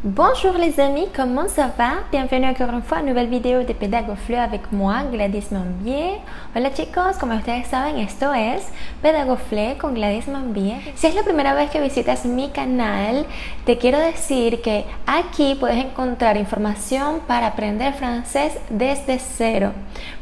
Bonjour les amis, comment ça va? Bienvenue encore une fois a una nueva video de Pedagofleu avec moi, Gladys Mambier. Hola chicos, como ustedes saben, esto es Pedagofleu con Gladys Mambier. Si es la primera vez que visitas mi canal, te quiero decir que aquí puedes encontrar información para aprender francés desde cero.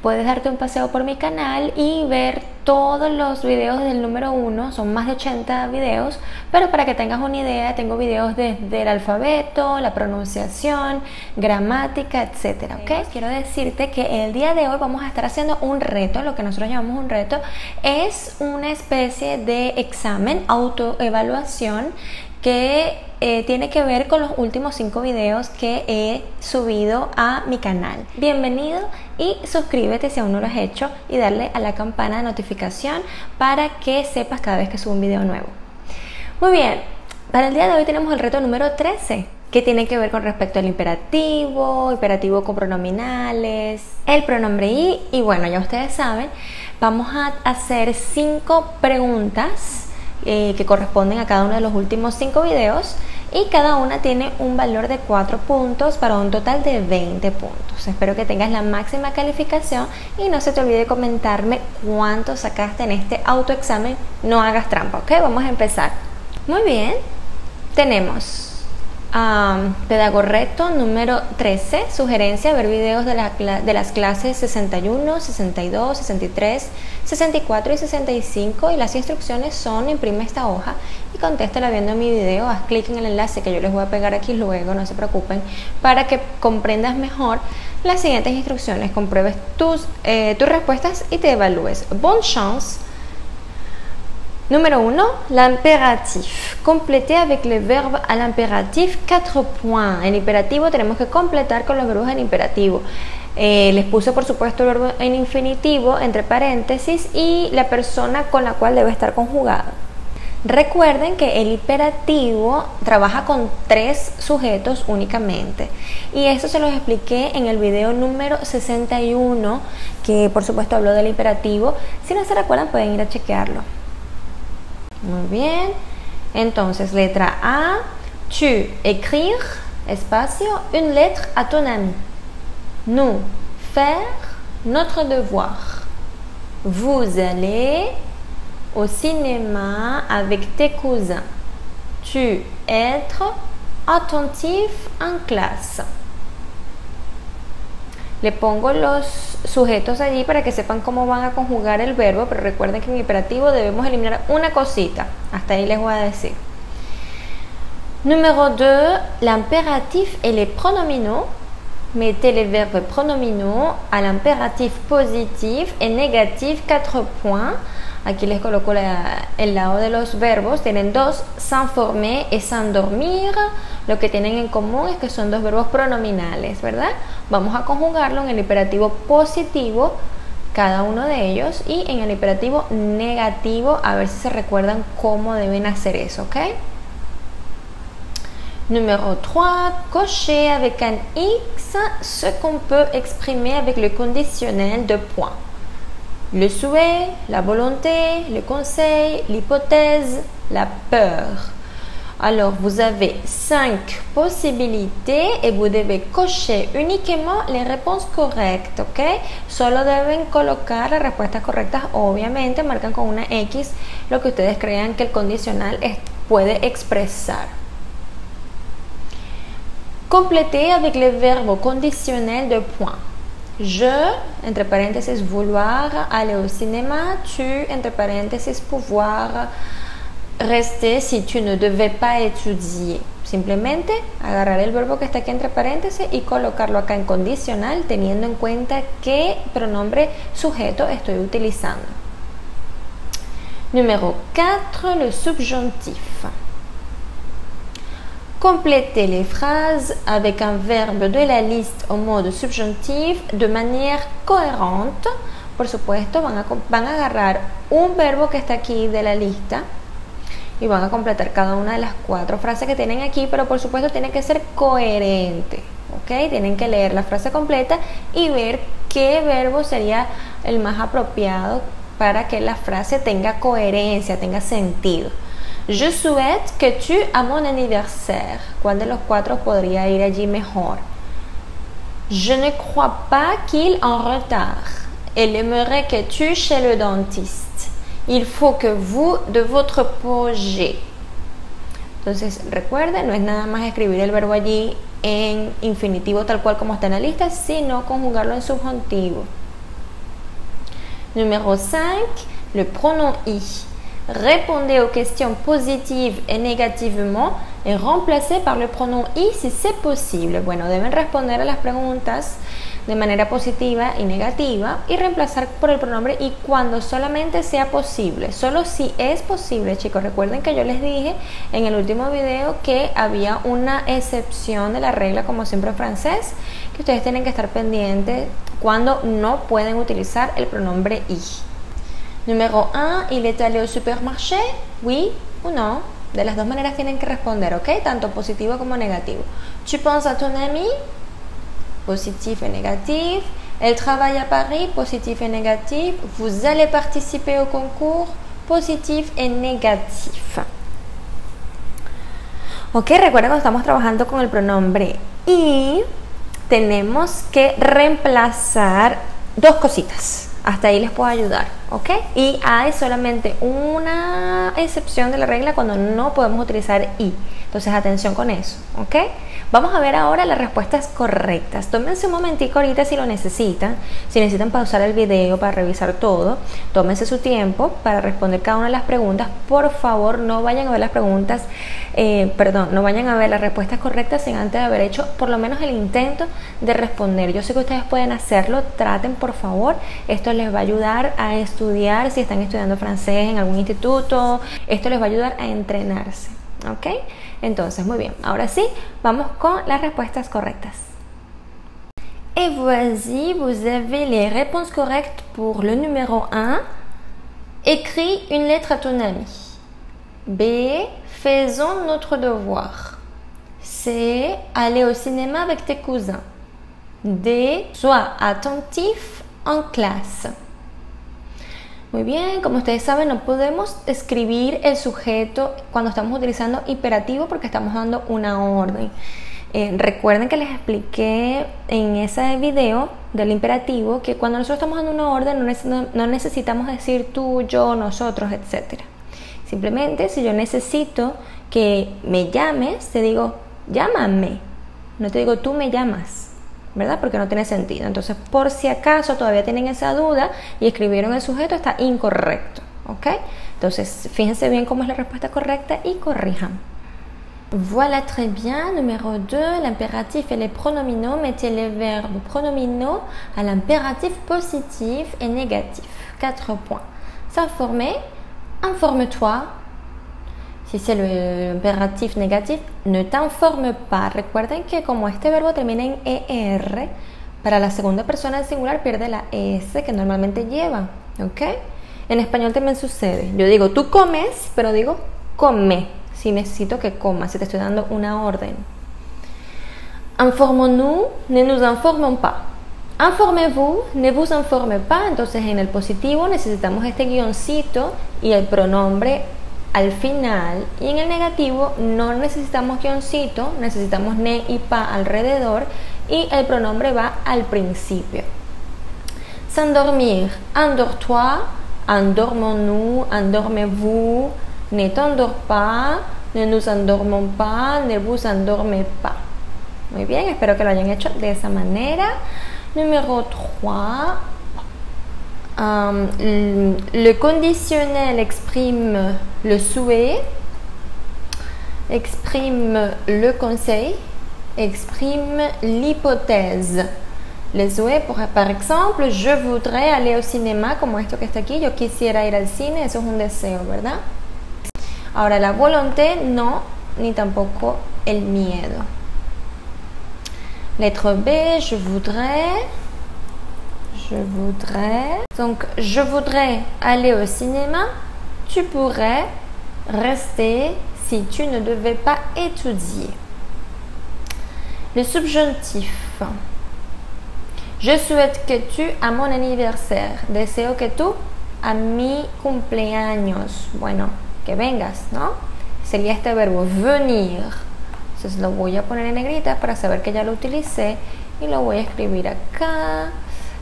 Puedes darte un paseo por mi canal y ver todos los videos del número 1, son más de 80 videos, pero para que tengas una idea, tengo videos desde el alfabeto, la pronunciación, gramática, etcétera, ¿ok? Quiero decirte que el día de hoy vamos a estar haciendo un reto, lo que nosotros llamamos un reto, es una especie de examen, autoevaluación, que tiene que ver con los últimos 5 videos que he subido a mi canal. Bienvenido y suscríbete si aún no lo has hecho y darle a la campana de notificación para que sepas cada vez que subo un video nuevo. Muy bien, para el día de hoy tenemos el reto número 13, que tiene que ver con respecto al imperativo con pronominales, el pronombre y bueno, ya ustedes saben, vamos a hacer 5 preguntas que corresponden a cada uno de los últimos 5 videos y cada una tiene un valor de 4 puntos para un total de 20 puntos. Espero que tengas la máxima calificación y no se te olvide comentarme cuánto sacaste en este autoexamen. No hagas trampa, ¿ok? Vamos a empezar. Muy bien, tenemos Pedagorreto número 13, sugerencia, ver videos de las clases 61, 62, 63, 64 y 65 y las instrucciones son: imprime esta hoja y contéstala viendo mi video, haz clic en el enlace que yo les voy a pegar aquí luego, no se preocupen, para que comprendas mejor las siguientes instrucciones, compruebes tus respuestas y te evalúes. Bonne chance. Número 1, l'impératif. Compléter avec le verbe à l'impératif 4 points. En imperativo tenemos que completar con los verbos en imperativo. Les puse por supuesto el verbo en infinitivo entre paréntesis y la persona con la cual debe estar conjugado. Recuerden que el imperativo trabaja con 3 sujetos únicamente y esto se los expliqué en el video número 61, que por supuesto habló del imperativo. Si no se recuerdan pueden ir a chequearlo. Muy bien, entonces letra A, tu écrire, espacio, une lettre à ton ami. Nous, faire notre devoir. Vous allez au cinéma avec tes cousins. Tu être attentif en classe. Le pongo los sujetos allí para que sepan cómo van a conjugar el verbo, pero recuerden que en imperativo debemos eliminar una cosita. Hasta ahí les voy a decir. Número 2, l'impératif et les pronominaux. Mettez les verbes pronominaux à l'impératif positif et négatif 4 points. Aquí les coloco el lado de los verbos. Tienen 2, s'informer et s'endormir. Lo que tienen en común es que son 2 verbos pronominales, ¿verdad? Vamos a conjugarlo en el imperativo positivo, cada uno de ellos, y en el imperativo negativo, a ver si se recuerdan cómo deben hacer eso, ¿ok? Numéro 3, cocher avec un X ce qu'on peut exprimer avec le conditionnel de point. Le souhait, la volonté, le conseil, l'hypothèse, la peur. Alors, vous avez 5 possibilités et vous devez cocher uniquement les réponses correctes, ¿ok? Solo deben colocar las respuestas correctas, obviamente, marcan con una X lo que ustedes crean que el condicional puede expresar. Complétez avec le verbe conditionnel de point. Je, entre paréntesis, vouloir aller au cinéma. Tu, entre paréntesis, pouvoir rester si tu ne devais pas étudier. Simplemente agarrar el verbo que está aquí entre paréntesis y colocarlo acá en condicional, teniendo en cuenta qué pronombre sujeto estoy utilizando. Numéro 4, le subjonctif. Complétez les phrases avec un verbe de la liste au mode subjonctif de manière cohérente. Por supuesto, van a agarrar un verbo que está aquí de la lista y van a completar cada una de las 4 frases que tienen aquí, pero por supuesto tiene que ser coherente, ¿ok? Tienen que leer la frase completa y ver qué verbo sería el más apropiado para que la frase tenga coherencia, tenga sentido. Je souhaite que tu à mon anniversaire. ¿Cuál de los cuatro podría ir allí mejor? Je ne crois pas qu'il en retard. Elle aimerait que tu chez le dentiste. Il faut que vous de votre projet. Entonces, recuerden, no es nada más escribir el verbo allí en infinitivo tal cual como está en la lista, sino conjugarlo en subjuntivo. Numéro 5, le pronom I. Répondez aux questions positives et négativement et remplacez par le pronom I si c'est posible. Bueno, deben responder a las preguntas de manera positiva y negativa y reemplazar por el pronombre I cuando solamente sea posible. Solo si es posible, chicos. Recuerden que yo les dije en el último video que había una excepción de la regla, como siempre en francés, que ustedes tienen que estar pendientes cuando no pueden utilizar el pronombre I. Número 1, il est allé au supermarché? Oui ou non? De las dos maneras tienen que responder, ¿ok? Tanto positivo como negativo. Tu penses à ton ami? Positif et négatif. Elle travaille à Paris? Positif et négatif. Vous allez participer au concours? Positif et négatif. Ok, recuerden que estamos trabajando con el pronombre y tenemos que reemplazar dos cositas. Hasta ahí les puedo ayudar, ¿ok? Y hay solamente una excepción de la regla cuando no podemos utilizar I. Entonces, atención con eso, ¿ok? Vamos a ver ahora las respuestas correctas. Tómense un momentico ahorita si lo necesitan. Si necesitan pausar el video para revisar todo, tómense su tiempo para responder cada una de las preguntas. Por favor, no vayan a ver las preguntas, no vayan a ver las respuestas correctas sin antes de haber hecho por lo menos el intento de responder. Yo sé que ustedes pueden hacerlo, traten por favor. Esto les va a ayudar a estudiar si están estudiando francés en algún instituto. Esto les va a ayudar a entrenarse, ¿ok? Entonces, muy bien. Ahora sí, vamos con las respuestas correctas. Et voici, vous avez les réponses correctes pour le numéro 1. Écris une lettre à ton ami. B. Faisons notre devoir. C. Aller au cinéma avec tes cousins. D. Sois attentif en clase. Muy bien, como ustedes saben, no podemos escribir el sujeto cuando estamos utilizando imperativo porque estamos dando una orden. Recuerden que les expliqué en ese video del imperativo que cuando nosotros estamos dando una orden no necesitamos decir tú, yo, nosotros, etc. Simplemente si yo necesito que me llames, te digo llámame, no te digo tú me llamas, ¿verdad? Porque no tiene sentido. Entonces, por si acaso todavía tienen esa duda y escribieron el sujeto, está incorrecto, ¿ok? Entonces, fíjense bien cómo es la respuesta correcta y corrijan. Voilà, très bien. Numéro 2, l'impératif et les pronominaux. Mettez les verbes pronominaux à l'impératif positif et négatif. 4 points. S'informer, informe-toi. Si c'est l'impératif négatif, ne t'informe pas. Recuerden que como este verbo termina en ER, para la segunda persona del singular pierde la S que normalmente lleva, ¿ok? En español también sucede. Yo digo, tú comes, pero digo, come. Si necesito que comas, si te estoy dando una orden. Informons-nous, ne nous informons pas. Informez-vous, ne vous informez pas. Entonces, en el positivo necesitamos este guioncito y el pronombre al final, y en el negativo no necesitamos guioncito, necesitamos ne y pa alrededor y el pronombre va al principio. S'endormir, endors-toi, endormons-nous, endormez-vous, ne t'endors pas, ne nous endormons pas, ne vous endormez pas. Muy bien, espero que lo hayan hecho de esa manera. Número 3. Le conditionnel exprime le souhait, exprime le conseil, exprime l'hypothèse. Le souhait, par exemple, je voudrais aller au cinéma, como esto que está aquí, yo quisiera ir al cine, eso es un deseo, ¿verdad? Ahora, la volonté no, ni tampoco el miedo. Lettre B, je voudrais. Donc, je voudrais aller au cinéma. Tu pourrais rester si tu ne devais pas étudier. Le subjonctif. Je souhaite que tu à mon anniversaire. Deseo que tú a mi cumpleaños. Bueno, que vengas, ¿no? sería este verbo venir. Entonces lo voy a poner en negrita para saber que ya lo utilicé y lo voy a escribir acá.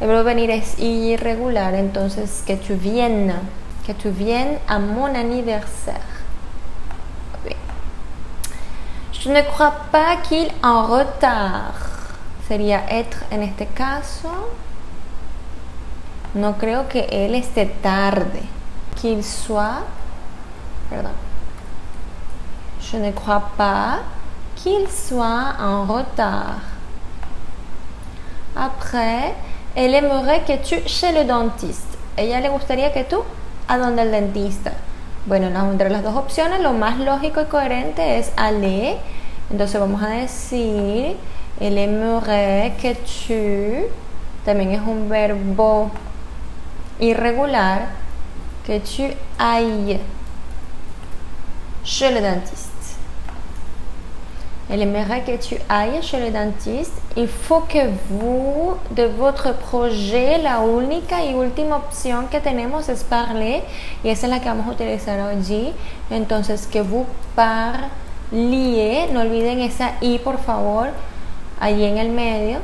El verbo venir es irregular, entonces que tu viennes à mon anniversaire. Bien. Je ne crois pas qu'il en retard. Sería être en este caso. No creo que él esté tarde. Qu'il soit, perdón. Je ne crois pas qu'il soit en retard. Après, elle aimerait que tu chez le dentiste. Ella le gustaría que tú a donde el dentista. Bueno, entre las dos opciones, lo más lógico y coherente es aller. Entonces vamos a decir, elle aimerait que tu, también es un verbo irregular, que tu ailles chez le dentiste. Elle aimerait que tu ailles chez le dentiste. Il faut que vous, de votre projet, la única y última opción que tenemos es parler, y esa es la que vamos a utilizar allí. Entonces, que vous parliez, no olviden esa i por favor, allí en el medio,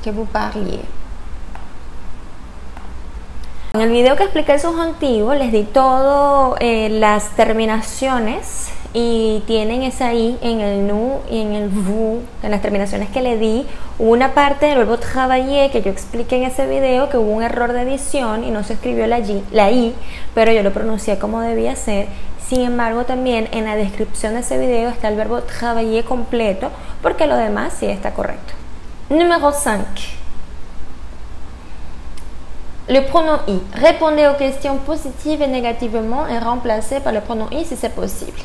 que vous parliez. En el video que expliqué el subjuntivo les di todo las terminaciones y tienen esa i en el nous y en el vous, en las terminaciones que le di. Hubo una parte del verbo travailler que yo expliqué en ese video que hubo un error de edición y no se escribió la i, pero yo lo pronuncié como debía ser. Sin embargo, también en la descripción de ese video está el verbo travailler completo, porque lo demás sí está correcto. Número 5. Le pronom I. Répondez aux questions positives et négativement et remplacez par le pronom I si c'est possible.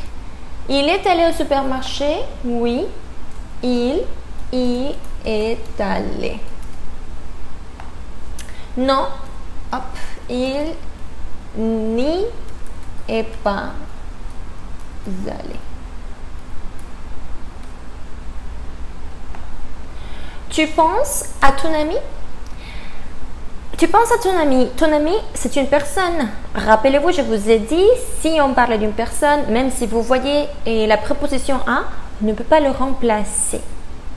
Il est allé au supermarché? Oui. Il y est allé. Non. Hop. Il n'y est pas allé. Tu penses à ton ami? Tu penses à ton ami. Ton ami, c'est une personne. Rappelez-vous, je vous ai dit, si on parle d'une personne, même si vous voyez la préposition à, on ne peut pas le remplacer.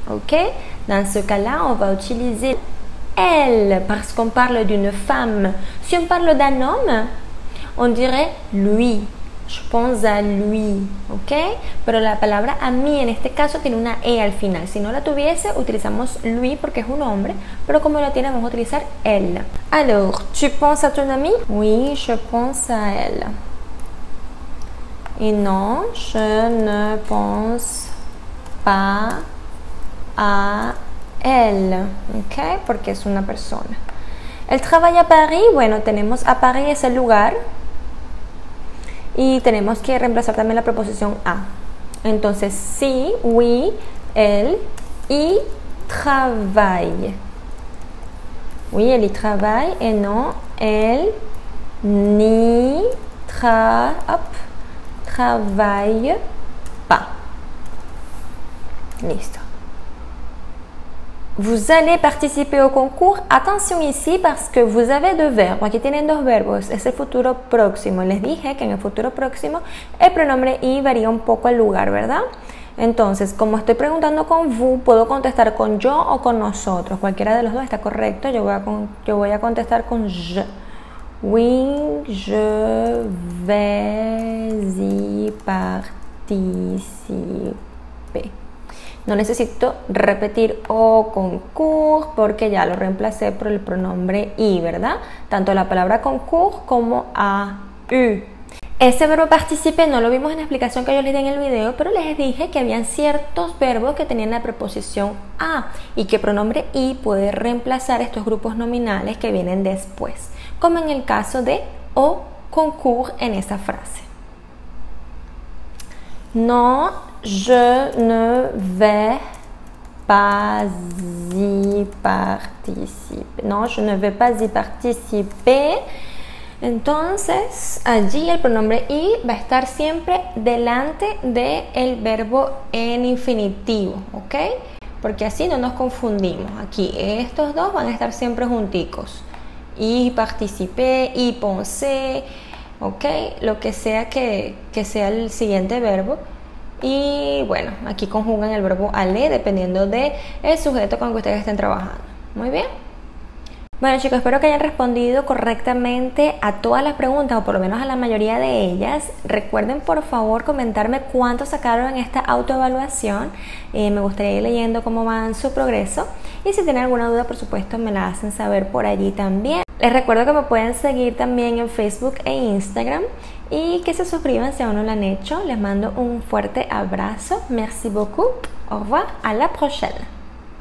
Ok? Dans ce cas-là, on va utiliser elle, parce qu'on parle d'une femme. Si on parle d'un homme, on dirait lui. Je pense à lui, ¿ok? Pero la palabra a mí en este caso tiene una E al final. Si no la tuviese, utilizamos lui porque es un hombre, pero como la tiene, vamos a utilizar elle. Alors, tu penses à ton ami? Oui, je pense à elle. Et non, je ne pense pas a elle, ¿ok? Porque es una persona. Elle travaille à Paris. Bueno, tenemos a Paris, es el lugar. Y tenemos que reemplazar también la preposición a. Entonces, sí, oui, elle y travaille. Oui, elle y travaille. Et non, elle n'y travaille pas. Listo. Vous allez participer au concours. Attention ici parce que vous avez deux verbes. Aquí tienen dos verbos. Es el futuro próximo. Les dije que en el futuro próximo el pronombre y varía un poco el lugar, ¿verdad? Entonces, como estoy preguntando con vous, puedo contestar con yo o con nosotros. Cualquiera de los dos está correcto. Yo voy a contestar con je. Oui, je vais y participer. No necesito repetir au concours porque ya lo reemplacé por el pronombre y, ¿verdad? Tanto la palabra concours como a u. Ese verbo participer no lo vimos en la explicación que yo les di en el video, pero les dije que habían ciertos verbos que tenían la preposición a y que el pronombre y puede reemplazar estos grupos nominales que vienen después, como en el caso de au concours en esa frase. No, je ne vais pas y participer. No, je ne vais pas y participer. Entonces, allí el pronombre y va a estar siempre delante del verbo en infinitivo, ¿ok? Porque así no nos confundimos. Aquí estos dos van a estar siempre junticos. Y participer, y penser. ok, lo que sea que sea el siguiente verbo. Y bueno, aquí conjugan el verbo aller dependiendo del sujeto con el que ustedes estén trabajando. Muy bien. Bueno chicos, espero que hayan respondido correctamente a todas las preguntas o por lo menos a la mayoría de ellas. Recuerden por favor comentarme cuánto sacaron en esta autoevaluación. Me gustaría ir leyendo cómo van su progreso y si tienen alguna duda por supuesto me la hacen saber por allí también. Les recuerdo que me pueden seguir también en Facebook e Instagram y que se suscriban si aún no lo han hecho. Les mando un fuerte abrazo. Merci beaucoup. Au revoir. À la prochaine.